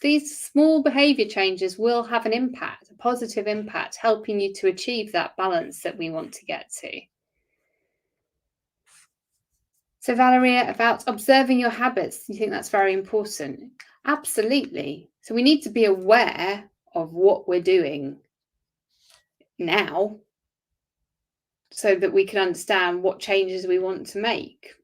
these small behavior changes will have an impact, a positive impact, helping you to achieve that balance that we want to get to. So Valeria, about observing your habits, you think that's very important? Absolutely. So we need to be aware of what we're doing now so that we can understand what changes we want to make.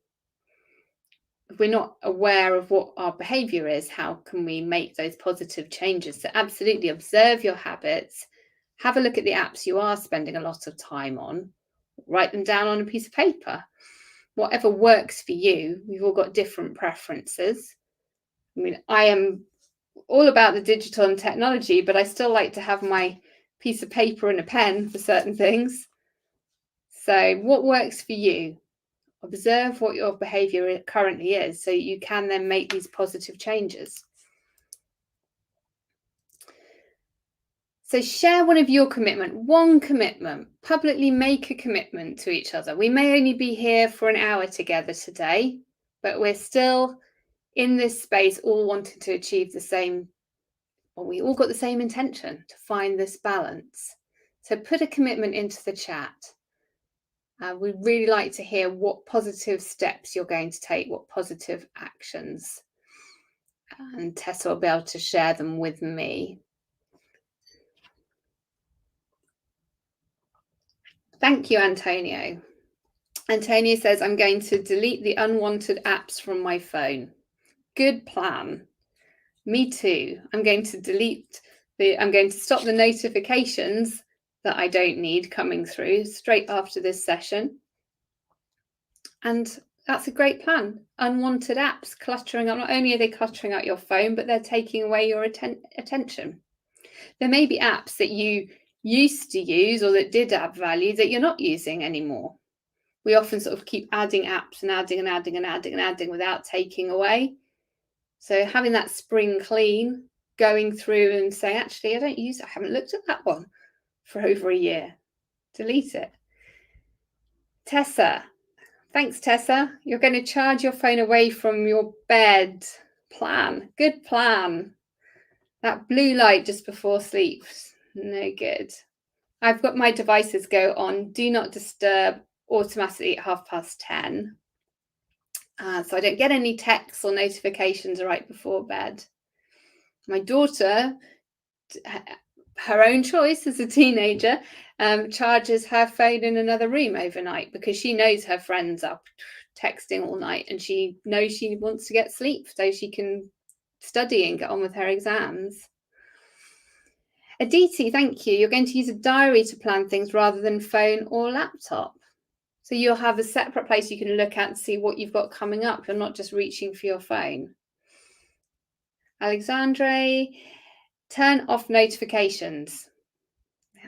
If we're not aware of what our behavior is, how can we make those positive changes? So absolutely observe your habits, have a look at the apps you are spending a lot of time on, write them down on a piece of paper. Whatever works for you, we've all got different preferences. I mean, I am all about the digital and technology, but I still like to have my piece of paper and a pen for certain things. So what works for you? Observe what your behavior currently is so you can then make these positive changes. So share one of your one commitment, publicly make a commitment to each other. We may only be here for an hour together today, but we're still in this space all wanting to achieve the same, well, we all got the same intention to find this balance. So put a commitment into the chat. We'd really like to hear what positive steps you're going to take, what positive actions. And Tessa will be able to share them with me. Thank you, Antonio. Antonio says, I'm going to delete the unwanted apps from my phone. Good plan. Me too. I'm going to stop the notifications that I don't need coming through straight after this session. And that's a great plan. Unwanted apps cluttering up. Not only are they cluttering out your phone, but they're taking away your attention. There may be apps that you used to use or that did add value that you're not using anymore. We often sort of keep adding apps and adding and adding and adding and adding without taking away. So having that spring clean, going through and saying, actually, I haven't looked at that one for over a year. Delete it. Tessa. Thanks, Tessa. You're going to charge your phone away from your bed. Plan. Good plan. That blue light just before sleep. No good. I've got my devices go on do not disturb automatically at 10:30. So I don't get any texts or notifications right before bed. My daughter, her own choice as a teenager, charges her phone in another room overnight because she knows her friends are texting all night and she knows she wants to get sleep so she can study and get on with her exams. Aditi, thank you. You're going to use a diary to plan things rather than phone or laptop. So you'll have a separate place you can look at and see what you've got coming up. You're not just reaching for your phone. Alexandre, turn off notifications.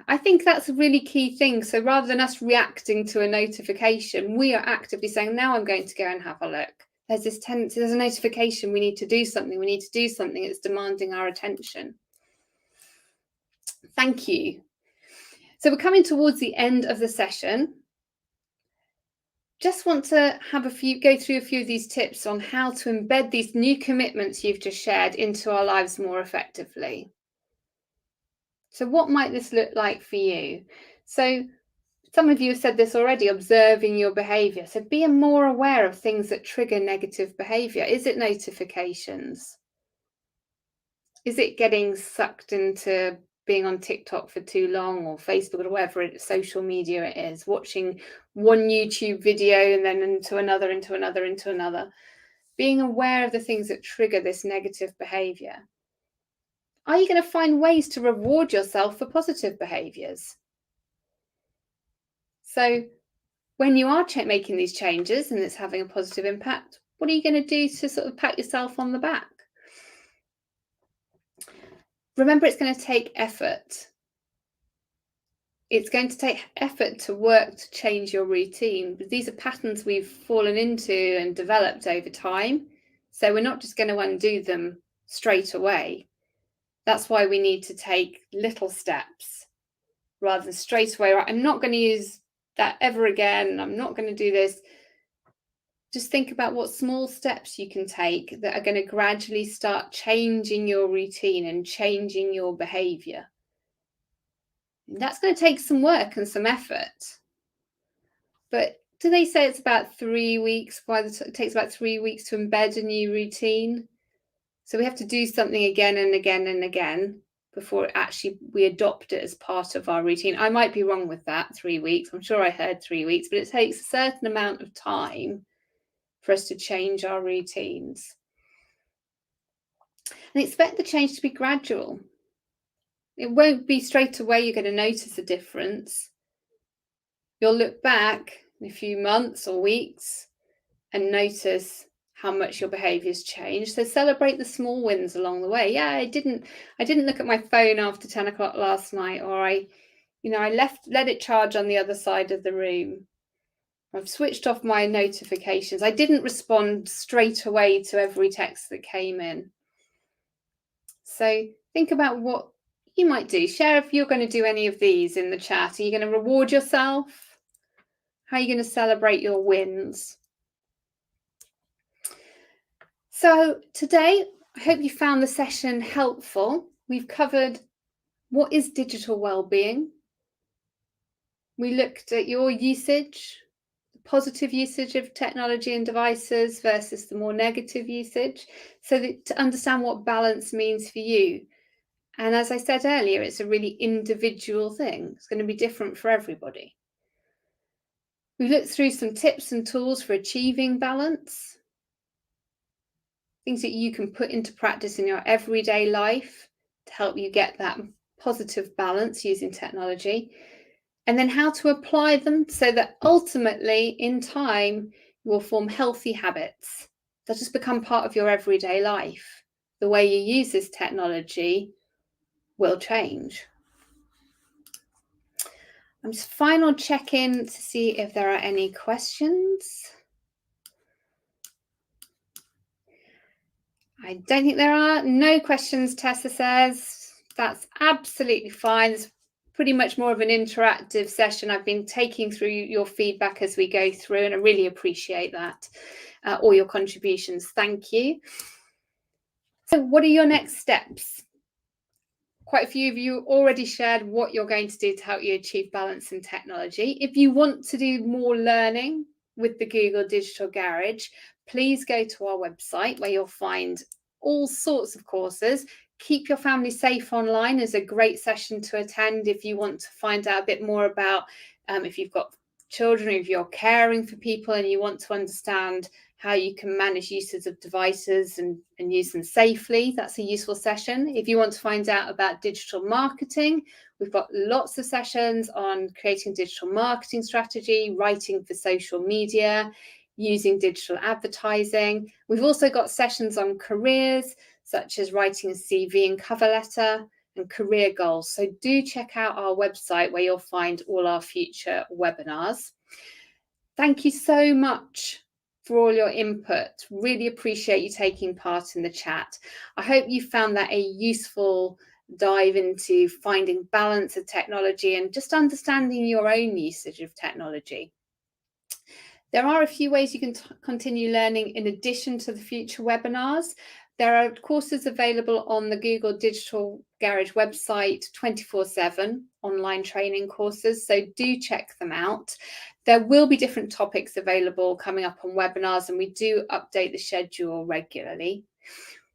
I think that's a really key thing. So rather than us reacting to a notification, we are actively saying, now I'm going to go and have a look. There's this tendency, there's a notification, we need to do something, it's demanding our attention. Thank you. So we're coming towards the end of the session. Just want to go through a few of these tips on how to embed these new commitments you've just shared into our lives more effectively. So what might this look like for you? So some of you have said this already, observing your behavior. So being more aware of things that trigger negative behavior. Is it notifications? Is it getting sucked into being on TikTok for too long or Facebook or whatever social media it is, watching one YouTube video and then into another. Being aware of the things that trigger this negative behavior. Are you going to find ways to reward yourself for positive behaviors? So when you are making these changes and it's having a positive impact, what are you going to do to sort of pat yourself on the back? Remember, it's going to take effort. It's going to take effort to work to change your routine. These are patterns we've fallen into and developed over time. So we're not just going to undo them straight away. That's why we need to take little steps rather than straight away. Right, I'm not going to use that ever again. I'm not going to do this. Just think about what small steps you can take that are going to gradually start changing your routine and changing your behavior. That's going to take some work and some effort. But do they say it's about 3 weeks? It takes about 3 weeks to embed a new routine. So we have to do something again and again and again before actually we adopt it as part of our routine. I might be wrong with that, 3 weeks. I'm sure I heard 3 weeks, but it takes a certain amount of time for us to change our routines. And expect the change to be gradual. It won't be straight away you're going to notice a difference. You'll look back in a few months or weeks and notice how much your behavior's changed. So celebrate the small wins along the way. Yeah, I didn't look at my phone after 10 o'clock last night, or I let it charge on the other side of the room. I've switched off my notifications. I didn't respond straight away to every text that came in. So think about what you might do. Share if you're going to do any of these in the chat. Are you going to reward yourself? How are you going to celebrate your wins? So today, I hope you found the session helpful. We've covered what is digital well-being. We looked at your usage, the positive usage of technology and devices versus the more negative usage, so that to understand what balance means for you. And as I said earlier, it's a really individual thing. It's going to be different for everybody. We looked through some tips and tools for achieving balance, things that you can put into practice in your everyday life to help you get that positive balance using technology, and then how to apply them so that ultimately in time you will form healthy habits that just become part of your everyday life. The way you use this technology will change. I'm just final check-in to see if there are any questions. I don't think there are. No questions, Tessa says. That's absolutely fine. It's pretty much more of an interactive session. I've been taking through your feedback as we go through, and I really appreciate that, all your contributions. Thank you. So what are your next steps? Quite a few of you already shared what you're going to do to help you achieve balance in technology. If you want to do more learning with the Google Digital Garage, please go to our website where you'll find all sorts of courses. Keep Your Family Safe Online is a great session to attend if you want to find out a bit more about if you've got children, if you're caring for people and you want to understand how you can manage uses of devices and use them safely. That's a useful session. If you want to find out about digital marketing, we've got lots of sessions on creating digital marketing strategy, writing for social media, using digital advertising. We've also got sessions on careers, such as writing a CV and cover letter, and career goals. So do check out our website where you'll find all our future webinars. Thank you so much for all your input. Really appreciate you taking part in the chat. I hope you found that a useful dive into finding balance of technology and just understanding your own usage of technology. There are a few ways you can continue learning in addition to the future webinars. There are courses available on the Google Digital Garage website 24/7, online training courses, so do check them out. There will be different topics available coming up on webinars, and we do update the schedule regularly.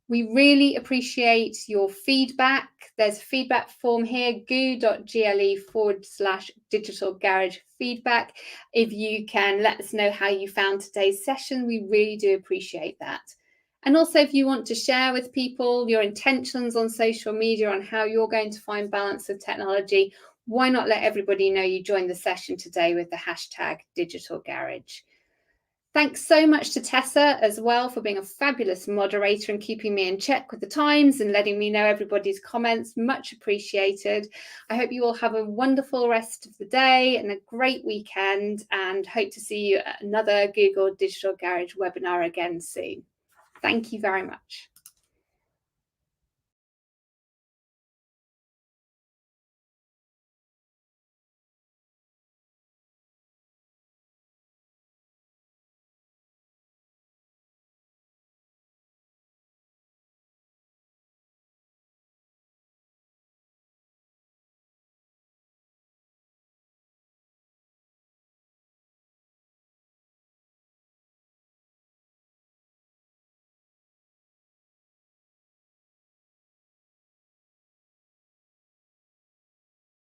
We really appreciate your feedback. There's a feedback form here, goo.gle/digital garage feedback. If you can let us know how you found today's session, we really do appreciate that. And also, if you want to share with people your intentions on social media on how you're going to find balance with technology, why not let everybody know you joined the session today with the hashtag Digital Garage. Thanks so much to Tessa as well for being a fabulous moderator and keeping me in check with the times and letting me know everybody's comments. Much appreciated. I hope you all have a wonderful rest of the day and a great weekend, and hope to see you at another Google Digital Garage webinar again soon. Thank you very much.